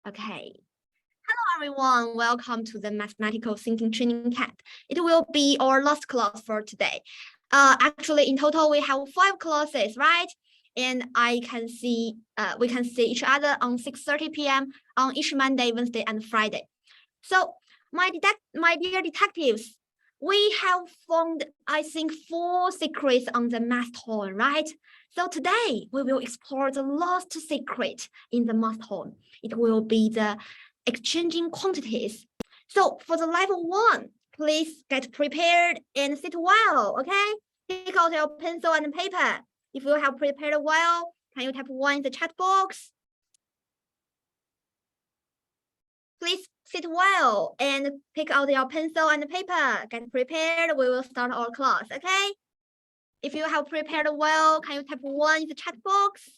Okay. Hello, everyone. Welcome to the Mathematical Thinking Training Camp. It will be our last class for today. Actually, in total, we have 5 classes, right? And we can see each other on 6:30 p.m. on each Monday, Wednesday, and Friday. So, my dear detectives, we have found, I think, 4 secrets on the math horn, right? So today we will explore the last secret in the math horn. It will be the exchanging quantities. So for the level 1, please get prepared and sit well, okay? Take out your pencil and paper. If you have prepared well, can you type 1 in the chat box? Please sit well and pick out your pencil and paper. Get prepared. We will start our class, okay? If you have prepared well, can you type 1 in the chat box?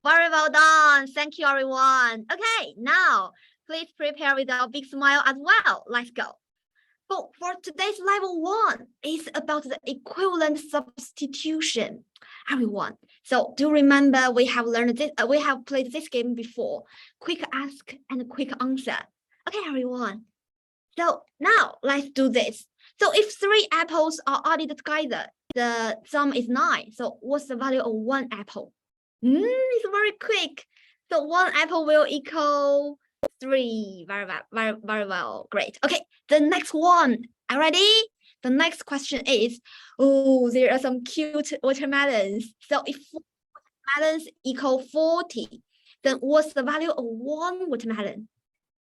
Very well done. Thank you, everyone. Okay, now please prepare with a big smile as well. Let's go. So for today's level 1 is about the equivalent substitution, everyone. So do remember we have learned this, we have played this game before. Quick ask and quick answer. Okay, everyone. So now let's do this. So if 3 apples are added together, the sum is 9. So what's the value of 1 apple? It's very quick. So 1 apple will equal 3. Very well. Great. Okay, the next one. Are you ready? The next question is, there are some cute watermelons. So if watermelons equal 40, then what's the value of 1 watermelon?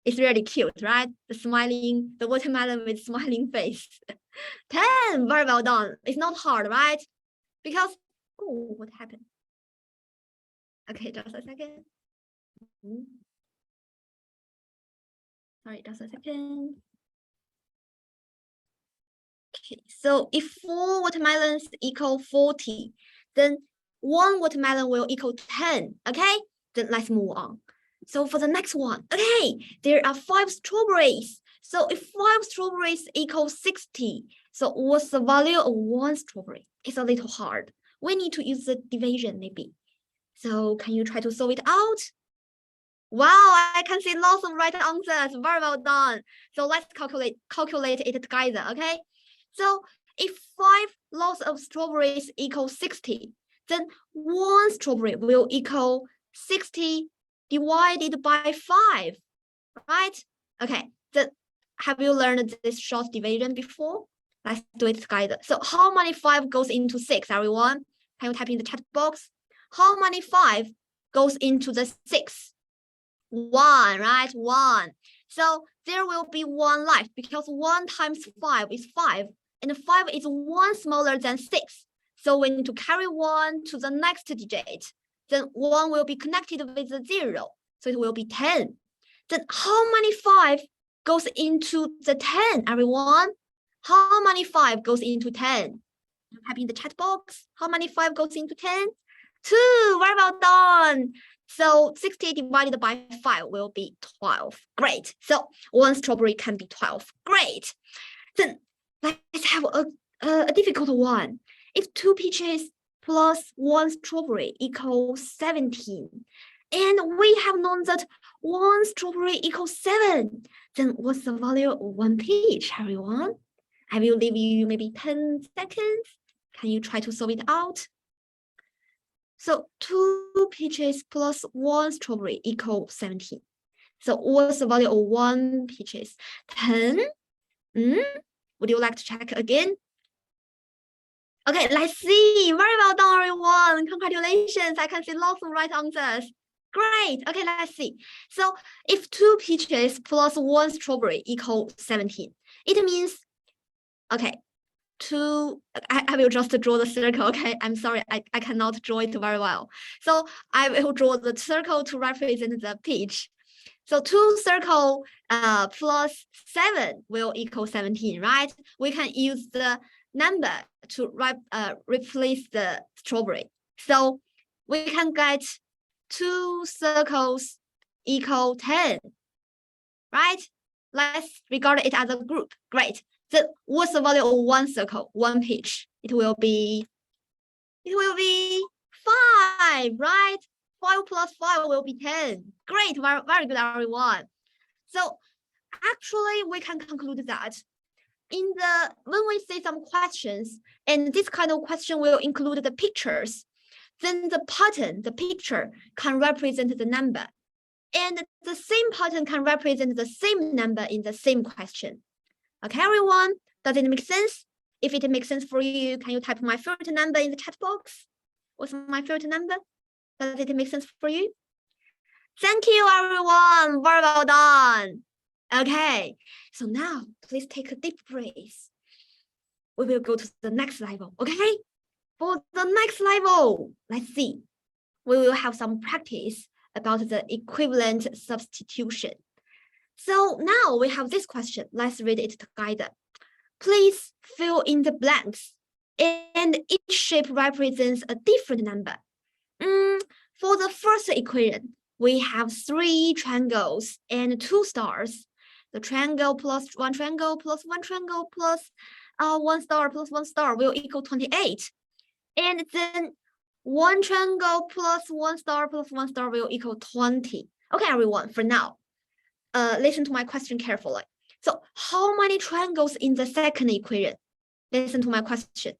It's really cute, right? The watermelon with smiling face. 10, very well done. It's not hard, right? Because, what happened? Okay, just a second. Sorry, just a second. Okay, so if 4 watermelons equal 40, then 1 watermelon will equal 10, okay? Then let's move on. So for the next one, okay, there are 5 strawberries. So if 5 strawberries equal 60, so what's the value of 1 strawberry? It's a little hard. We need to use the division maybe. So can you try to solve it out? Wow, I can see lots of right answers. Very well done. So let's calculate it together, okay? So if 5 lots of strawberries equal 60, then 1 strawberry will equal 60 divided by 5, right? Okay, then have you learned this short division before? Let's do it together. So how many 5 goes into 6, everyone? Can you type in the chat box? How many 5 goes into the 6? 1, right? 1. So there will be 1 left because 1 times 5 is 5, and 5 is 1 smaller than 6. So we need to carry 1 to the next digit. Then 1 will be connected with the 0. So it will be 10. Then how many 5 goes into the 10, everyone? How many 5 goes into 10? Type in the chat box. How many 5 goes into 10? 2. Very well done. So 60 divided by 5 will be 12. Great. So 1 strawberry can be 12. Great. Then let's have a difficult one. If 2 peaches plus 1 strawberry equals 17, and we have known that 1 strawberry equals 7, then what's the value of 1 peach, everyone? I will leave you maybe 10 seconds. Can you try to solve it out? So 2 peaches plus 1 strawberry equals 17. So what's the value of 1 peaches? 10. Would you like to check again? Okay, let's see. Very well done, everyone. Congratulations. I can see lots of right answers. Great. Okay, let's see. So if 2 peaches plus 1 strawberry equals 17, it means, okay, I will just draw the circle, okay? I'm sorry, I cannot draw it very well. So I will draw the circle to represent the peach. So 2 circle plus 7 will equal 17, right? We can use the number to replace the strawberry. So we can get 2 circles equal 10, right? Let's regard it as a group. Great. So what's the value of 1 circle, 1 peach? It will be 5, right? 5 plus 5 will be 10. Great, very, very good, everyone. So actually, we can conclude that when we see some questions, and this kind of question will include the pictures, then the pattern, the picture, can represent the number. And the same pattern can represent the same number in the same question. Okay, everyone, does it make sense? If it makes sense for you, can you type my favorite number in the chat box? What's my favorite number? Does it make sense for you? Thank you, everyone. Very well done. Okay, so now please take a deep breath. We will go to the next level, okay? For the next level, let's see. We will have some practice about the equivalent substitution. So now we have this question. Let's read it together. Please fill in the blanks, and each shape represents a different number. For the first equation, we have 3 triangles and 2 stars. The triangle plus 1 triangle plus 1 triangle plus 1 star plus 1 star will equal 28. And then 1 triangle plus 1 star plus 1 star will equal 20. Okay, everyone, for now, listen to my question carefully. So how many triangles in the second equation? Listen to my question.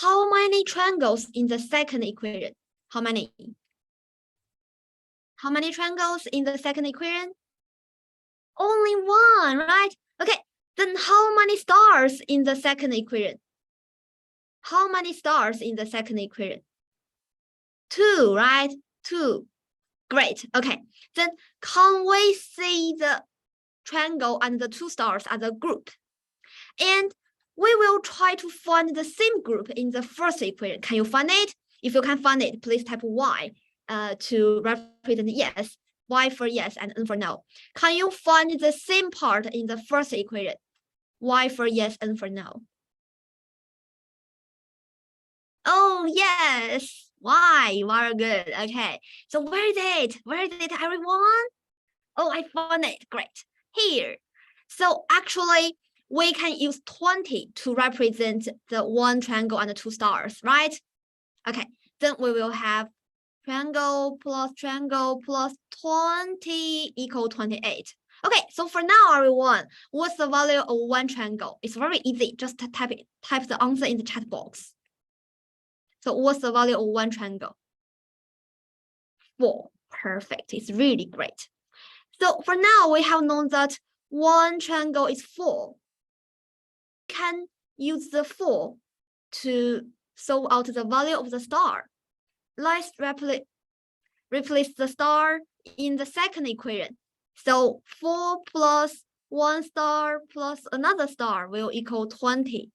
How many triangles in the second equation? How many? How many triangles in the second equation? Only 1, right? Okay, then how many stars in the second equation? How many stars in the second equation? 2, right? 2. Great. Okay, then can we see the triangle and the 2 stars as a group? And we will try to find the same group in the first equation. Can you find it? If you can find it, please type Y to represent yes, Y for yes and N for no. Can you find the same part in the first equation? Y for yes, N for no. Oh, yes. Y, very good. Okay, so where is it? Where is it, everyone? Oh, I found it. Great. Here. So actually, we can use 20 to represent the 1 triangle and the 2 stars, right? Okay, then we will have triangle plus 20 equal 28. Okay, so for now, everyone, what's the value of 1 triangle? It's very easy. Just type the answer in the chat box. So what's the value of 1 triangle? 4. Perfect. It's really great. So for now, we have known that 1 triangle is 4. We can use the 4 to solve out the value of the star. Let's replace the star in the second equation. So 4 plus 1 star plus another star will equal 20.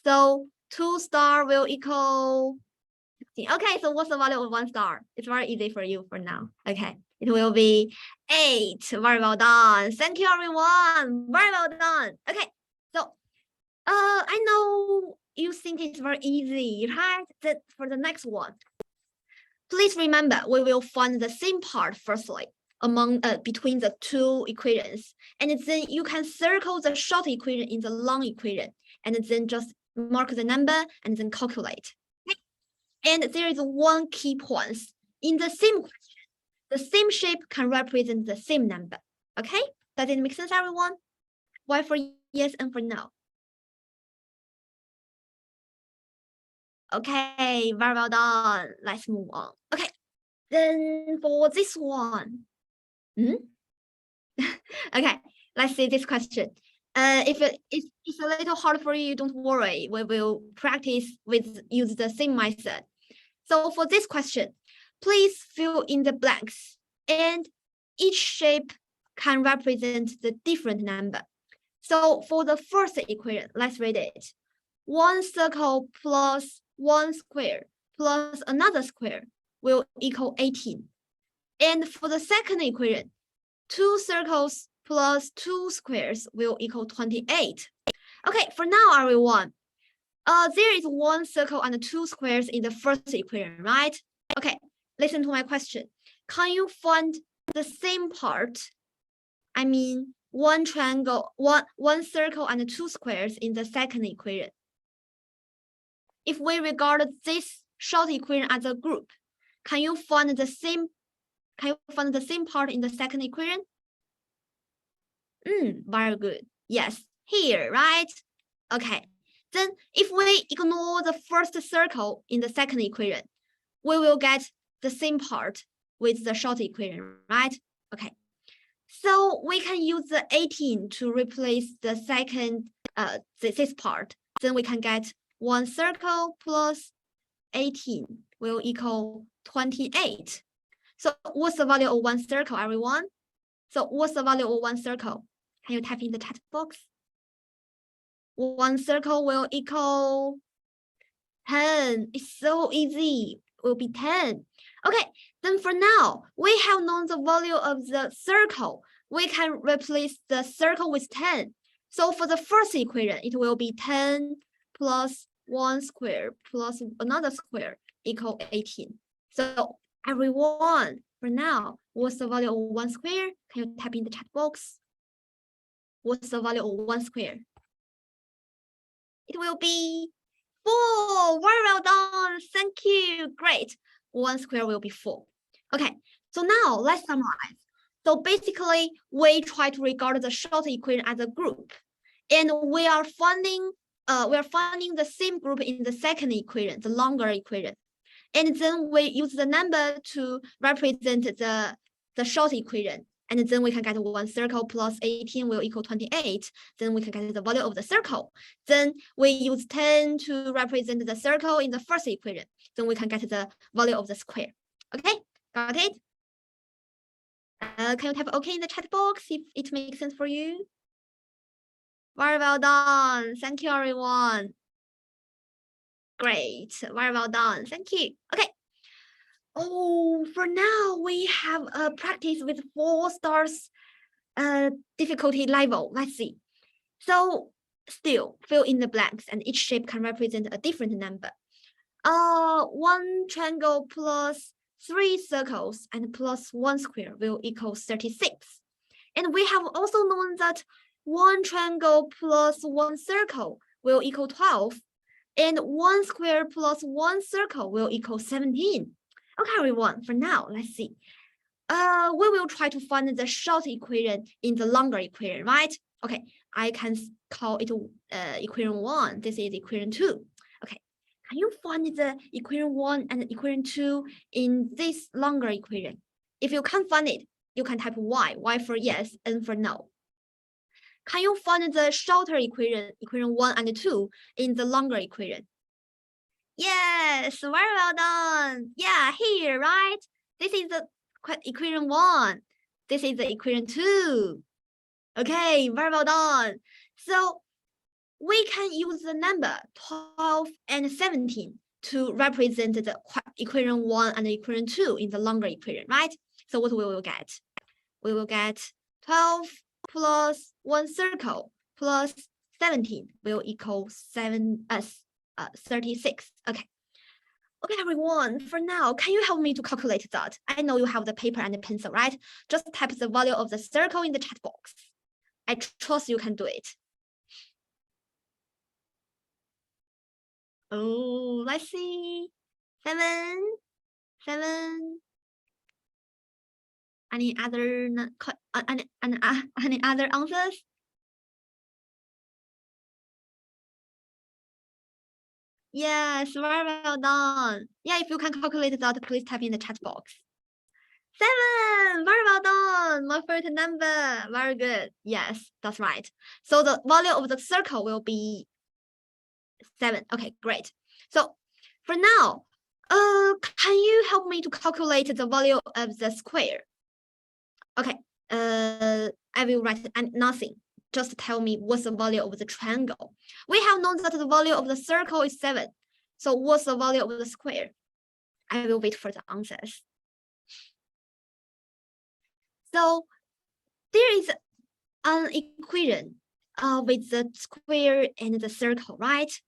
So 2 star will equal 16. Okay, so what's the value of 1 star? It's very easy for you for now. Okay, it will be 8. Very well done. Thank you, everyone. Very well done. Okay, so I know you think it's very easy, right? That for the next one, please remember we will find the same part firstly between the 2 equations, and then you can circle the short equation in the long equation, and then just mark the number and then calculate. And there is one key point. In the same question, the same shape can represent the same number. Okay? Does it make sense, everyone? Y for yes and for no. Okay, very well done. Let's move on. Okay, then for this one. Okay, let's see this question. If it's a little hard for you, don't worry. We will practice use the same method. So for this question, please fill in the blanks, and each shape can represent the different number. So for the first equation, let's read it. 1 circle plus 1 square plus another square will equal 18. And for the second equation, 2 circles plus 2 squares will equal 28. Okay, for now, everyone, there is 1 circle and 2 squares in the first equation, right? Okay, listen to my question. Can you find the same part? I mean, 1 triangle, one circle and 2 squares in the second equation. If we regard this short equation as a group, can you find the same Can you find the same part in the second equation? Very good. Yes, here, right? Okay. Then if we ignore the first circle in the second equation, we will get the same part with the short equation, right? Okay. So we can use the 18 to replace the second, this part. Then we can get 1 circle plus 18 will equal 28. So what's the value of 1 circle, everyone? So what's the value of 1 circle? Can you type in the chat box? 1 circle will equal 10. It's so easy. It will be 10. Okay, then for now, we have known the value of the circle. We can replace the circle with 10. So for the first equation, it will be 10 plus 1 square plus another square equal 18. So everyone, for now, what's the value of 1 square? Can you type in the chat box? What's the value of 1 square? It will be 4. Very well done. Thank you. Great. 1 square will be 4. Okay, so now let's summarize. So basically, we try to regard the short equation as a group, and we are finding the same group in the second equation, the longer equation, and then we use the number to represent the short equation. And then we can get 1 circle plus 18 will equal 28. Then we can get the value of the circle. Then we use 10 to represent the circle in the first equation. Then we can get the value of the square. Okay, got it? Can you type OK in the chat box if it makes sense for you? Very well done. Thank you, everyone. Great. Very well done. Thank you. Okay. Oh, for now, we have a practice with 4 stars difficulty level. Let's see. So still fill in the blanks, and each shape can represent a different number. 1 triangle plus 3 circles and plus 1 square will equal 36. And we have also known that 1 triangle plus 1 circle will equal 12. And 1 square plus 1 circle will equal 17. Okay, everyone, for now, let's see. We will try to find the short equation in the longer equation, right? Okay, I can call it equation 1. This is equation 2. Okay, can you find the equation 1 and equation 2 in this longer equation? If you can't find it, you can type Y for yes, N for no. Can you find the shorter equation, equation 1 and 2, in the longer equation? Yes, very well done. Yeah, here, right? This is the equation 1. This is the equation 2. Okay, very well done. So we can use the number 12 and 17 to represent the equation 1 and equation 2 in the longer equation, right? So what we will get? We will get 12 plus 1 circle plus 17 will equal 36. Okay. Okay, everyone, for now, can you help me to calculate that? I know you have the paper and the pencil, right? Just type the value of the circle in the chat box. I trust you can do it. Oh, let's see. 7. Any other any other answers? Yes, very well done. Yeah, if you can calculate that, please type in the chat box. 7, very well done. My favorite number, very good. Yes, that's right. So the value of the circle will be 7. Okay, great. So for now, can you help me to calculate the value of the square? Okay, I will write nothing. Just tell me what's the value of the triangle. We have known that the value of the circle is 7. So what's the value of the square? I will wait for the answers. So there is an equation with the square and the circle, right?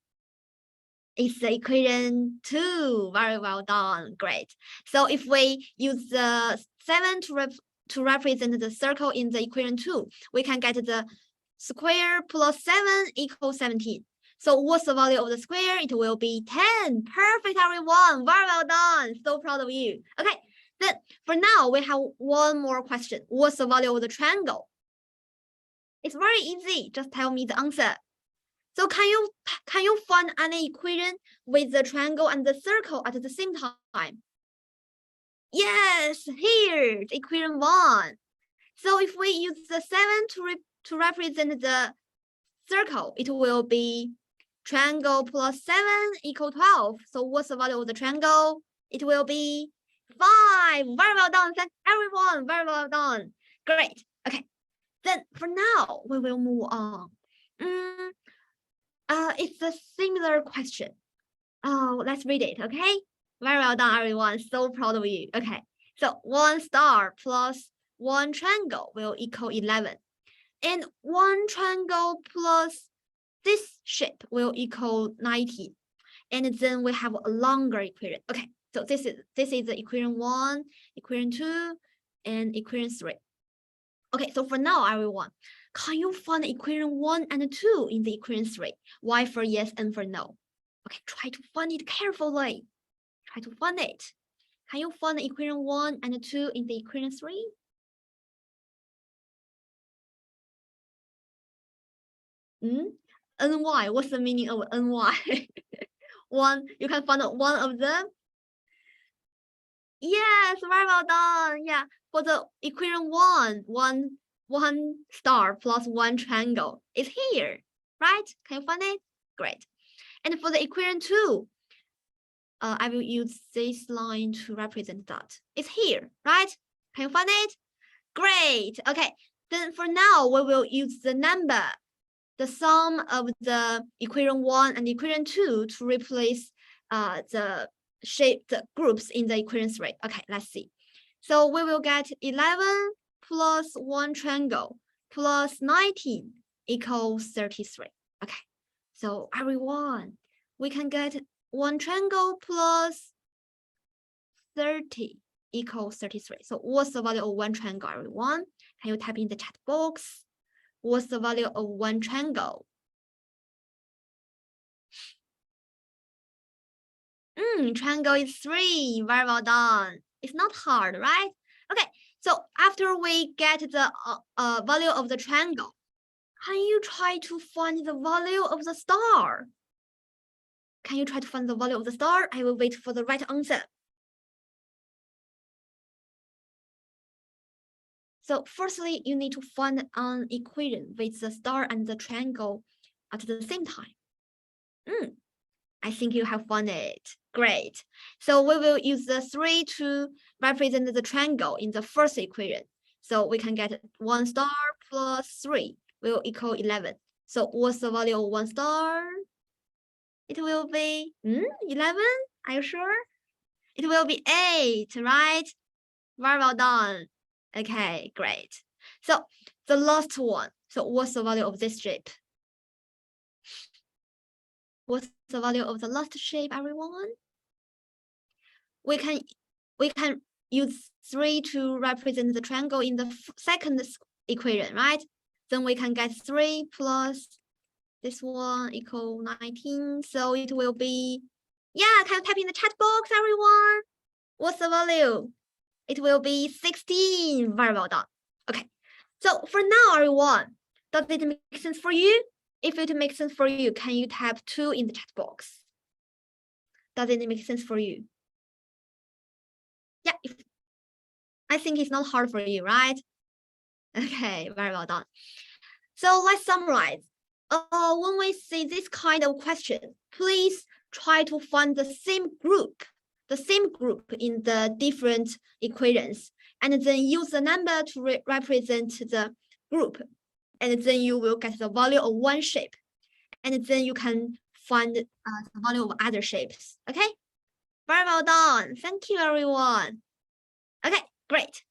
It's the equation 2. Very well done. Great. So if we use the 7 to represent the circle in the equation 2, we can get the square plus 7 equals 17. So what's the value of the square? It will be 10. Perfect, everyone. Very well done. So proud of you. Okay, then for now, we have one more question. What's the value of the triangle? It's very easy. Just tell me the answer. So can you find any equation with the triangle and the circle at the same time? Yes, here, equation 1. So if we use the 7 to represent the circle, it will be triangle plus 7 equal 12. So what's the value of the triangle? It will be 5. Very well done. Thanks everyone. Very well done. Great. Okay. Then for now, we will move on. It's a similar question. Oh, let's read it, okay? Very well done, everyone. So proud of you. Okay. So 1 star plus 1 triangle will equal 11. And 1 triangle plus this shape will equal 19. And then we have a longer equation. Okay, so this is the equation 1, equation 2, and equation 3. Okay, so for now, everyone, can you find equation 1 and 2 in the equation 3? Why for yes and for no? Okay, try to find it carefully. Try to find it. Can you find the equation 1 and 2 in the equation 3? NY, what's the meaning of NY? One, you can find one of them. Yes, very well done. Yeah, for the equation 1 star plus 1 triangle is here, right? Can you find it? Great. And for the equation 2, I will use this line to represent that. It's here, right? Can you find it? Great. Okay. Then for now, we will use the number, the sum of the equation 1 and equation 2 to replace the groups in the equation 3. Okay, let's see. So we will get 11 plus 1 triangle plus 19 equals 33. Okay, so everyone, we can get 1 triangle plus 30 equals 33. So what's the value of 1 triangle, everyone? Can you type in the chat box? What's the value of 1 triangle? Triangle is 3. Very well done. It's not hard, right? Okay, so after we get the value of the triangle, can you try to find the value of the star? Can you try to find the value of the star? I will wait for the right answer. So firstly, you need to find an equation with the star and the triangle at the same time. I think you have found it. Great. So we will use the 3 to represent the triangle in the first equation. So we can get 1 star plus 3 will equal 11. So what's the value of 1 star? It will be 11. Are you sure? It will be 8, right? Very well done. Okay, great. So the last one. So what's the value of this shape? What's the value of the last shape, everyone? We can use 3 to represent the triangle in the second equation, right? Then we can get 3 plus this one equal 19. So it will be, yeah, can you type in the chat box, everyone? What's the value? It will be 16. Very well done. Okay. So for now, everyone, does it make sense for you? If it makes sense for you, can you type 2 in the chat box? Does it make sense for you? Yeah, I think it's not hard for you, right? Okay, very well done. So let's summarize. When we see this kind of question, please try to find the same group in the different equations, and then use the number to represent the group, and then you will get the value of one shape, and then you can find the value of other shapes. Okay, very well done. Thank you, everyone. Okay, great.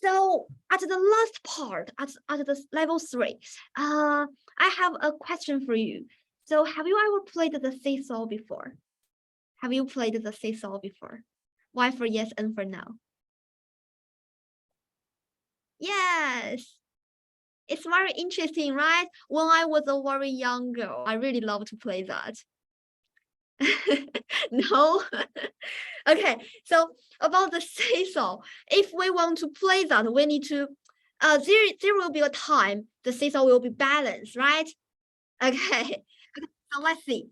So at the last part, at the level 3, I have a question for you. So have you ever played the seesaw before? Have you played the seesaw before? Why for yes and for no? Yes. It's very interesting, right? When I was a very young girl, I really loved to play that. No. Okay, so about the seesaw, if we want to play that, we need to, there will be a time the seesaw will be balanced, right? Okay, so let's see.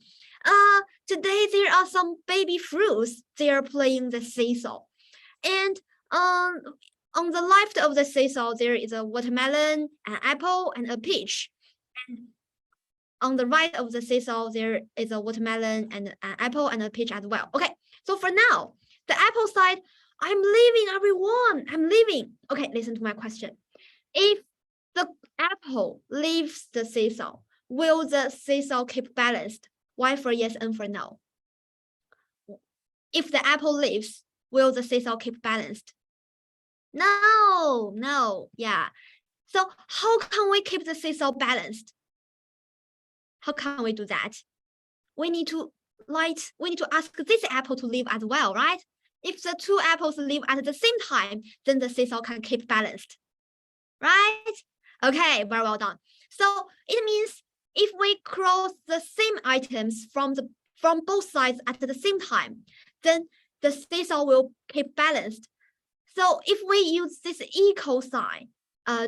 Today there are some baby fruits. They are playing the seesaw, and on the left of the seesaw there is a watermelon, an apple, and a peach. And on the right of the seesaw there is a watermelon and an apple and a peach as well. Okay, so for now, the apple side, I'm leaving, everyone. I'm leaving. Okay, listen to my question. If the apple leaves the seesaw, will the seesaw keep balanced? Y for yes, N for no. If the apple leaves, will the seesaw keep balanced? No, no, yeah. So how can we keep the seesaw balanced? How can we do that? We need to ask this apple to leave as well, right? If the two apples leave at the same time, then the seesaw can keep balanced, right? Okay, very well done. So it means if we cross the same items from both sides at the same time, then the seesaw will keep balanced. So if we use this equal sign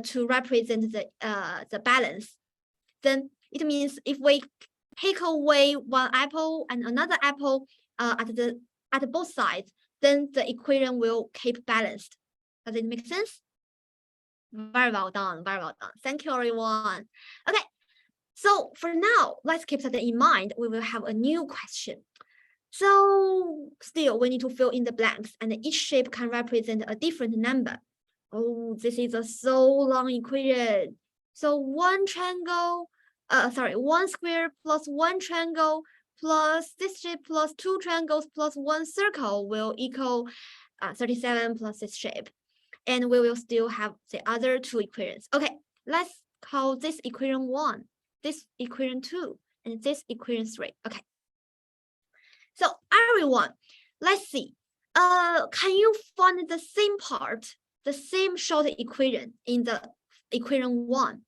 to represent the balance, then it means if we take away one apple and another apple at both sides, then the equation will keep balanced. Does it make sense? Very well done, very well done. Thank you, everyone. Okay, so for now, let's keep that in mind. We will have a new question. So still, we need to fill in the blanks, and each shape can represent a different number. Oh, this is a so long equation. So one square plus one triangle plus this shape plus two triangles plus one circle will equal 37 plus this shape. And we will still have the other two equations. Okay, let's call this equation 1, this equation 2, and this equation 3. Okay. So everyone, let's see. Can you find the same part, the same short equation in the equation 1?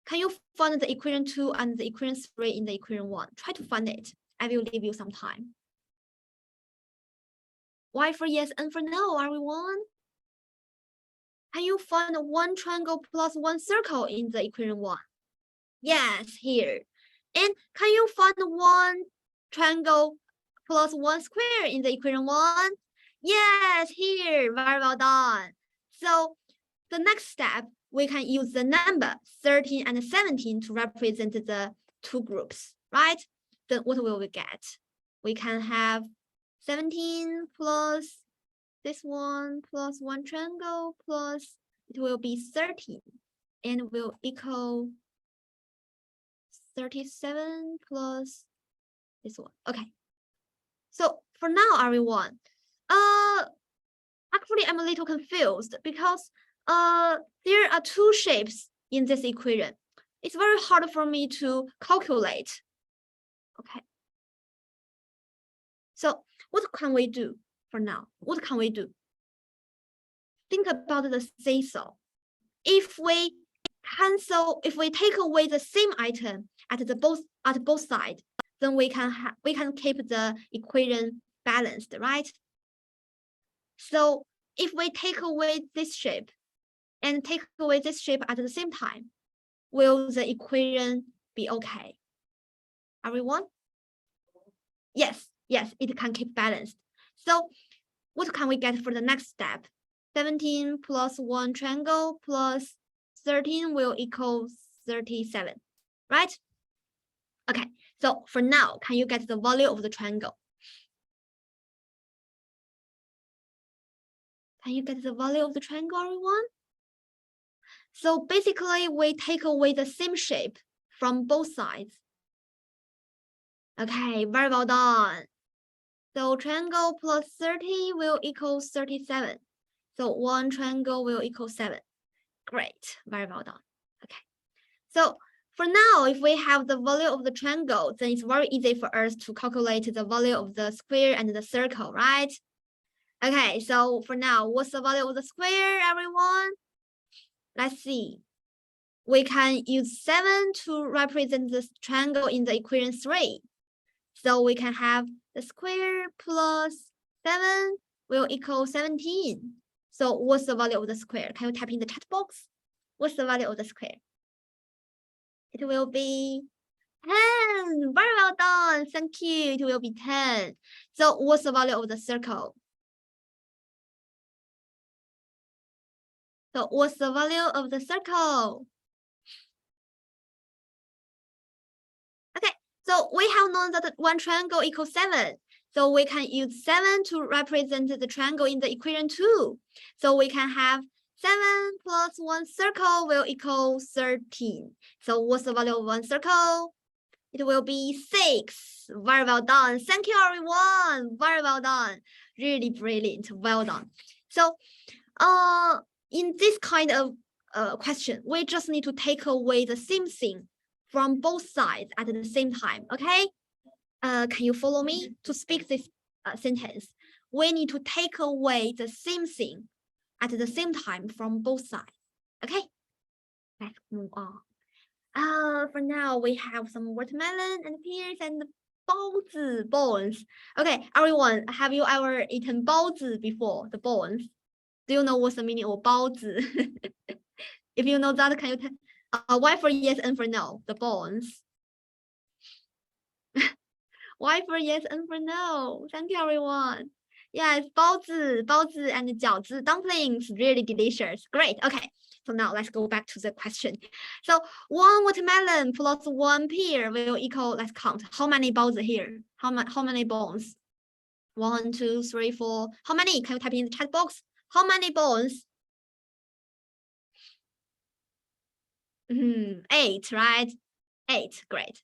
Can you find the equation 2 and the equation 3 in the equation 1? Try to find it. I will leave you some time. Y for yes, N for no, everyone. Can you find one triangle plus one circle in the equation 1? Yes, here. And can you find one triangle plus one square in the equation 1? Yes, here. Very well done. So the next step, we can use the number 13 and 17 to represent the two groups, right? Then what will we get? We can have 17 plus this one plus one triangle plus it will be 13 and will equal 37 plus this one. Okay. So for now, everyone, actually I'm a little confused because there are two shapes in this equation. It's very hard for me to calculate. Okay. So what can we do for now? What can we do? Think about the seesaw. If we take away the same item at both sides, then we can keep the equation balanced, right? So if we take away this shape and take away this shape at the same time, will the equation be okay? Everyone? Yes, it can keep balanced. So what can we get for the next step? 17 plus one triangle plus 13 will equal 37, right? Okay, so for now, can you get the value of the triangle? Can you get the value of the triangle, everyone? So basically, we take away the same shape from both sides. Okay, very well done. So triangle plus 30 will equal 37. So one triangle will equal 7. Great, very well done. Okay, so for now, if we have the value of the triangle, then it's very easy for us to calculate the value of the square and the circle, right? Okay, so for now, what's the value of the square, everyone? Let's see. We can use 7 to represent the triangle in the equation 3. So we can have the square plus 7 will equal 17. So what's the value of the square? Can you type in the chat box? What's the value of the square? It will be 10. Very well done. Thank you. It will be 10. So what's the value of the circle? So what's the value of the circle? Okay, so we have known that one triangle equals 7. So we can use 7 to represent the triangle in the equation 2. So we can have 7 plus 1 circle will equal 13. So what's the value of one circle? It will be 6. Very well done. Thank you, everyone. Very well done. Really brilliant. Well done. So in this kind of question, we just need to take away the same thing from both sides at the same time, okay? Can you follow me? To speak this sentence, we need to take away the same thing at the same time from both sides, okay? Let's move on. For now, we have some watermelon and pears and 包子 bones. Okay, everyone, have you ever eaten 包子 before, the bones? Do you know what's the meaning of 包子? If you know that, can you tell? Why for yes and for no? The bones. Why for yes and for no? Thank you, everyone. Yes, 包子 and 饺子 dumplings, really delicious. Great. Okay, so now let's go back to the question. So 1 watermelon plus 1 pear will equal, let's count. How many 包子 here? How many bones? 1, 2, 3, 4. How many? Can you type in the chat box? How many bones? 8, right? 8, great.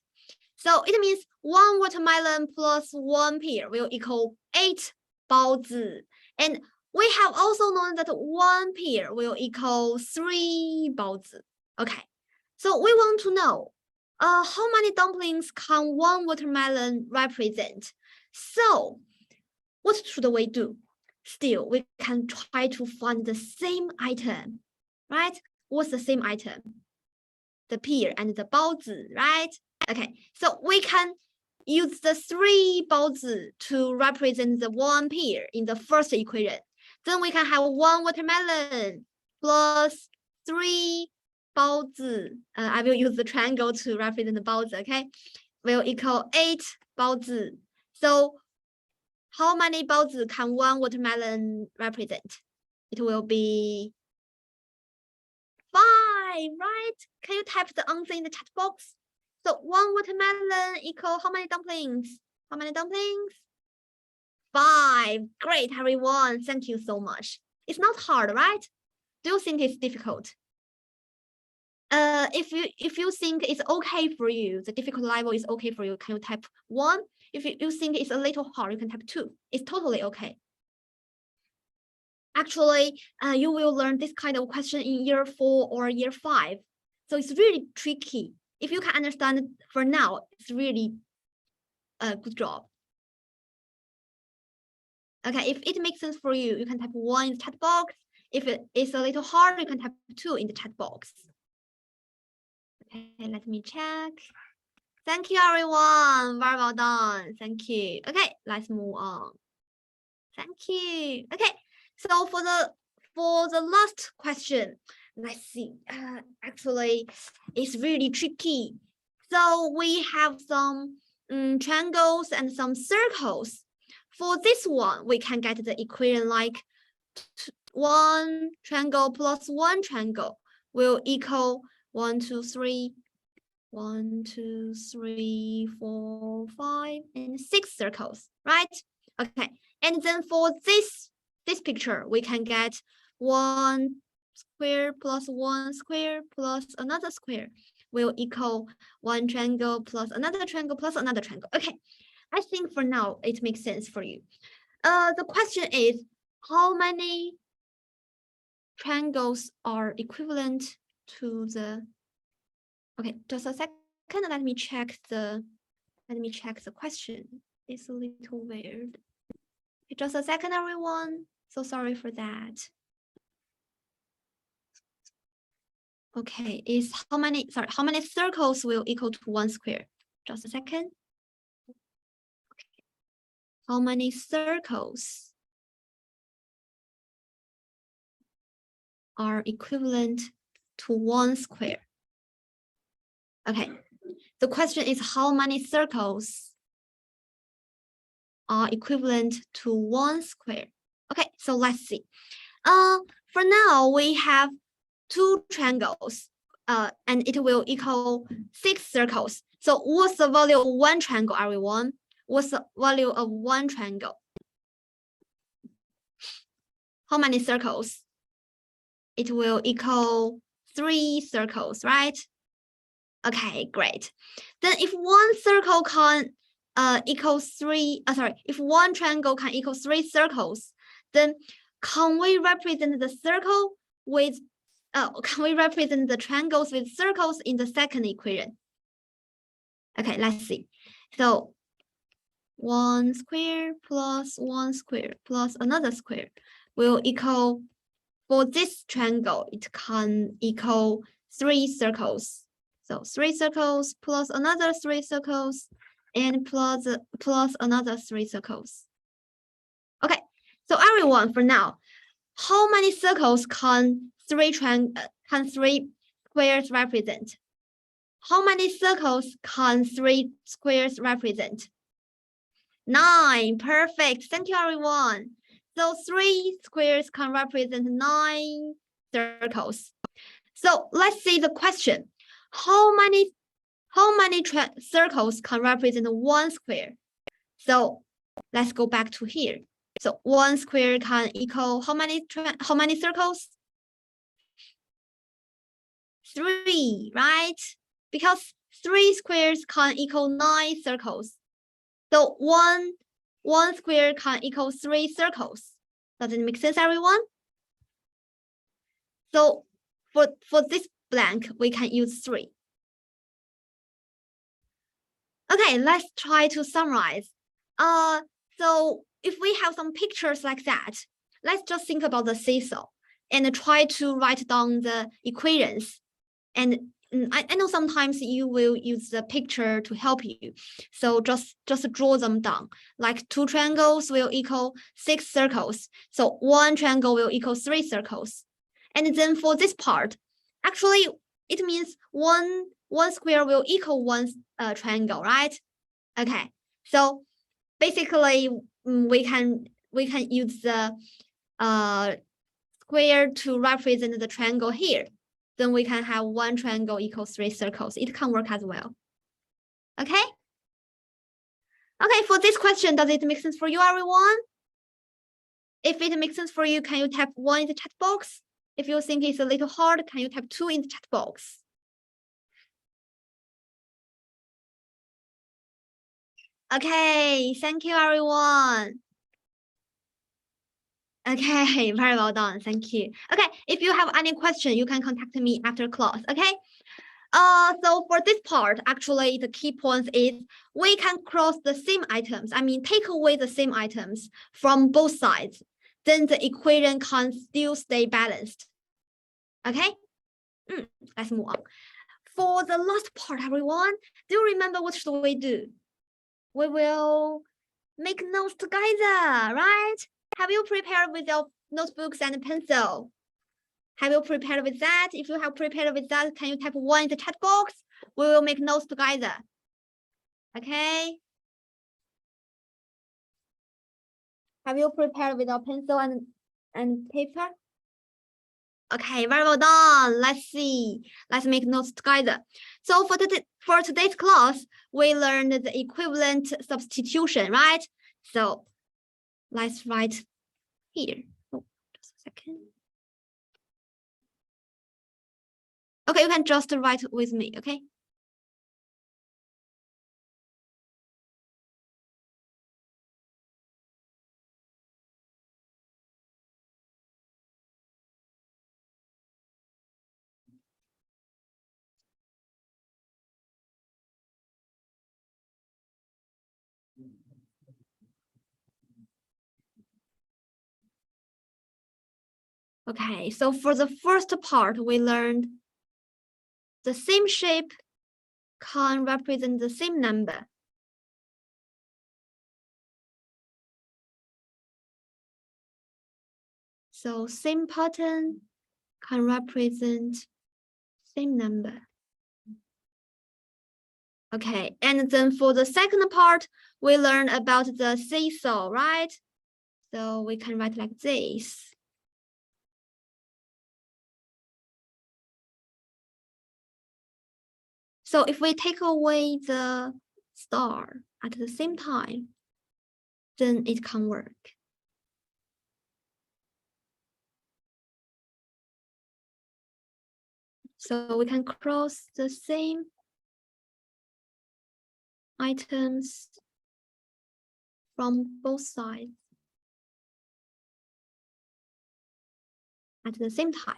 So it means 1 watermelon plus 1 pear will equal 8 包子. And we have also known that 1 pear will equal 3 包子. Okay, so we want to know how many dumplings can 1 watermelon represent? So what should we do? Still, we can try to find the same item, right? What's the same item? The pear and the 包子, right? Okay, so we can use the 3 包子to represent the 1 pear in the first equation. Then we can have 1 watermelon plus 3 包子. I will use the triangle to represent the 包子, okay? Will equal 8 包子. So how many 包子 can 1 watermelon represent? It will be 5, right? Can you type the answer in the chat box? So 1 watermelon equal how many dumplings? How many dumplings? 5. Great, everyone. Thank you so much. It's not hard, right? Do you think it's difficult? If you think it's okay for you, the difficult level is okay for you, can you type 1? If you think it's a little hard, you can type 2. It's totally okay. Actually, you will learn this kind of question in year 4 or year 5. So it's really tricky. If you can understand it for now, it's really a good job. Okay, if it makes sense for you, you can type 1 in the chat box. If it is a little hard, you can type 2 in the chat box. Okay, let me check. Thank you, everyone. Very well done. Thank you. Okay, let's move on. Thank you. Okay, so for the last question, let's see. Actually, it's really tricky. So we have some triangles and some circles. For this one, we can get the equation like 1 triangle plus 1 triangle will equal 1, 2, 3, 1, 2, 3, 4, 5, and 6 circles, right? Okay, and then for this picture, we can get 1 square plus 1 square plus another square will equal 1 triangle plus another triangle plus another triangle. Okay, I think for now it makes sense for you. The question is, how many triangles are equivalent to the... Okay, just a second. Let me check the question. It's a little weird. Just a second, everyone. So sorry for that. Okay, is how many circles will equal to 1 square? Just a second. how many circles are equivalent to 1 square? Okay, the question is how many circles are equivalent to 1 square? Okay, so let's see. For now, we have 2 triangles, and it will equal 6 circles. So what's the value of 1 triangle, everyone? What's the value of 1 triangle? How many circles? It will equal 3 circles, right? Okay, great. Then if 1 circle can equal 3, if 1 triangle can equal 3 circles, then can we represent the circle with can we represent the triangles with circles in the second equation? Okay, let's see. So 1 square plus 1 square plus another square will equal, for this triangle, it can equal 3 circles. So 3 circles plus another 3 circles and plus another 3 circles. Okay, so everyone, for now, how many circles can 3 squares represent? How many circles can 3 squares represent? 9. Perfect. Thank you, everyone. So 3 squares can represent 9 circles. So let's see the question. How many circles can represent 1 square? So let's go back to here. So 1 square can equal how many circles? 3, right? Because 3 squares can equal 9 circles. So one square can equal 3 circles. Does it make sense, everyone? So for this blank, we can use 3. Okay, let's try to summarize. So if we have some pictures like that, let's just think about the seesaw and try to write down the equations. And I know sometimes you will use the picture to help you. So just draw them down. Like 2 triangles will equal 6 circles. So 1 triangle will equal 3 circles. And then for this part, actually it means one square will equal 1 triangle, right? Okay. So basically we can use the square to represent the triangle here. Then we can have 1 triangle equals 3 circles. It can work as well. Okay? Okay, for this question, does it make sense for you, everyone? If it makes sense for you, can you type 1 in the chat box? If you think it's a little hard, can you type 2 in the chat box? Okay, thank you, everyone. Okay, very well done. Thank you. Okay, if you have any question, you can contact me after class, okay? So for this part, actually, the key point is we can cross the same items. I mean, take away the same items from both sides. Then the equation can still stay balanced. Okay? Let's move on. For the last part, everyone, do you remember what should we do? We will make notes together, right? Have you prepared with your notebooks and pencil? Have you prepared with that? If you have prepared with that, can you type 1 in the chat box? We will make notes together. Okay. Have you prepared with your pencil and paper? Okay, very well done. Let's see. Let's make notes together. So for today's class, we learned the equivalent substitution, right? So let's write here. Oh, just a second. Okay, you can just write with me, okay? Okay, so for the first part, we learned the same shape can represent the same number. So same pattern can represent same number. Okay, and then for the second part, we learn about the seesaw, right? So we can write like this. So if we take away the star at the same time, then it can work. So we can cross the same items from both sides at the same time.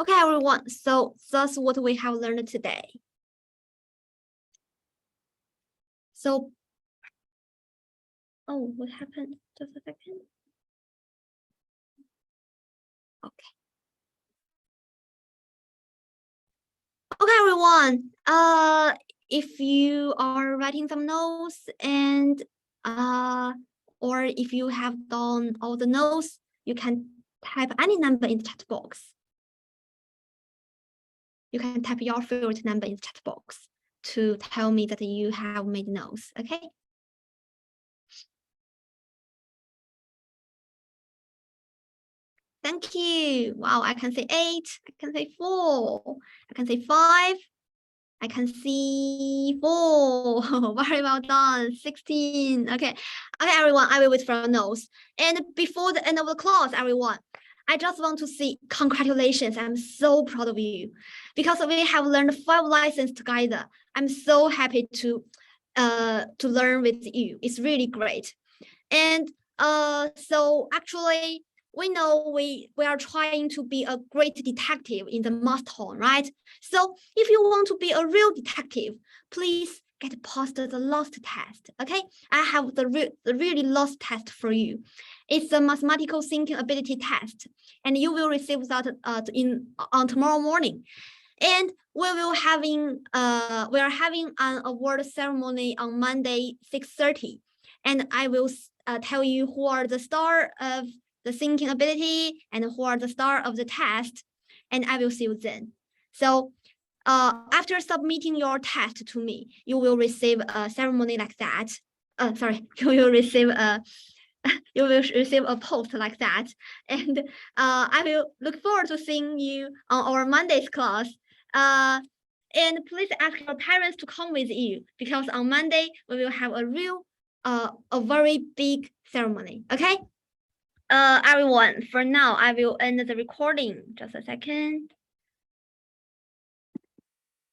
Okay, everyone, so that's what we have learned today. So, oh, what happened? Just a second. Okay. Okay, everyone. If you are writing some notes and or if you have done all the notes, you can type any number in the chat box. You can type your favorite number in the chat box to tell me that you have made notes, okay? Thank you. Wow, I can say 8, I can say 4, I can say 5, I can see 4. Very well done. 16. Okay, everyone, I will wait for your notes. And before the end of the class, everyone, I just want to say congratulations. I'm so proud of you because we have learned 5 lessons together. I'm so happy to learn with you. It's really great. And so actually, we know we are trying to be a great detective in the marathon, right? So if you want to be a real detective, please get past the last test, okay? I have the really last test for you. It's a mathematical thinking ability test, and you will receive that on tomorrow morning. And we are having an award ceremony on Monday, 6:30, and I will tell you who are the star of the thinking ability and who are the star of the test, and I will see you then. So after submitting your test to me, you will receive a ceremony like that. You will receive a post like that, and I will look forward to seeing you on our Monday's class. And please ask your parents to come with you because on Monday we will have a very big ceremony. Okay, everyone. For now, I will end the recording. Just a second.